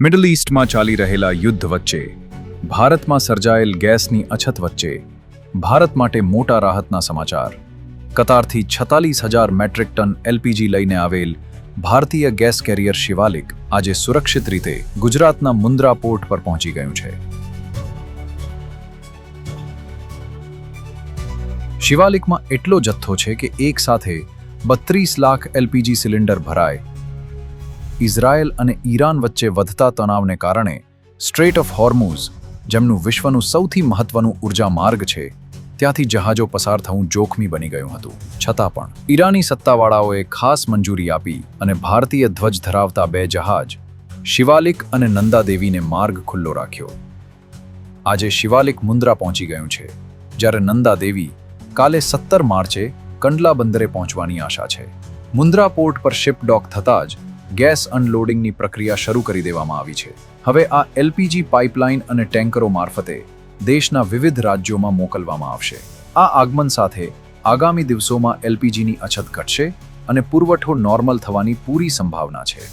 Middle ઈસ્ટમાં ચાલી રહેલા યુદ્ધ વચ્ચે ભારતમાં સર્જાયેલ ગેસની અછત વચ્ચે ભારત માટે મોટા રાહતના સમાચાર. કતારથી 46,000 મેટ્રિક ટન એલપીજી લઈને આવેલ ભારતીય ગેસ કેરિયર શિવાલિક આજે સુરક્ષિત રીતે ગુજરાતના મુન્દ્રા પોર્ટ પર પહોંચી ગયું છે. શિવાલિકમાં એટલો જથ્થો છે કે એક સાથે 32 લાખ એલપીજી સિલિન્ડર ભરાય. ઇઝરાયલ અને ઈરાન વચ્ચે વધતા તણાવને કારણે સ્ટ્રેટ ઓફ હોર્મુઝ, જેમનું વિશ્વનું સૌથી મહત્વનું ઉર્જા માર્ગ છે, ત્યાંથી જહાજો પસાર થવું જોખમી બની ગયું હતું. છતાં પણ ઈરાની સત્તાવાળાઓએ ખાસ મંજૂરી આપી અને ભારતીય ધ્વજ ધરાવતા 2 જહાજ શિવાલિક અને નંદા દેવીને માર્ગ ખુલ્લો રાખ્યો. આજે શિવાલિક મુન્દ્રા પહોંચી ગયું છે, જ્યારે નંદા દેવી કાલે 17 માર્ચે કંડલા બંદરે પહોંચવાની આશા છે. મુન્દ્રા પોર્ટ પર શિપ ડોક થતાં જ ગેસ અનલોડિંગની પ્રક્રિયા શરૂ કરી દેવામાં આવી છે. હવે આ એલપીજી પાઇપલાઇન અને ટેન્કરો મારફતે દેશના વિવિધ રાજ્યોમાં મોકલવામાં આવશે. આ આગમન સાથે આગામી દિવસોમાં એલપીજીની અછત ઘટશે અને પુરવઠો નોર્મલ થવાની પૂરી સંભાવના છે.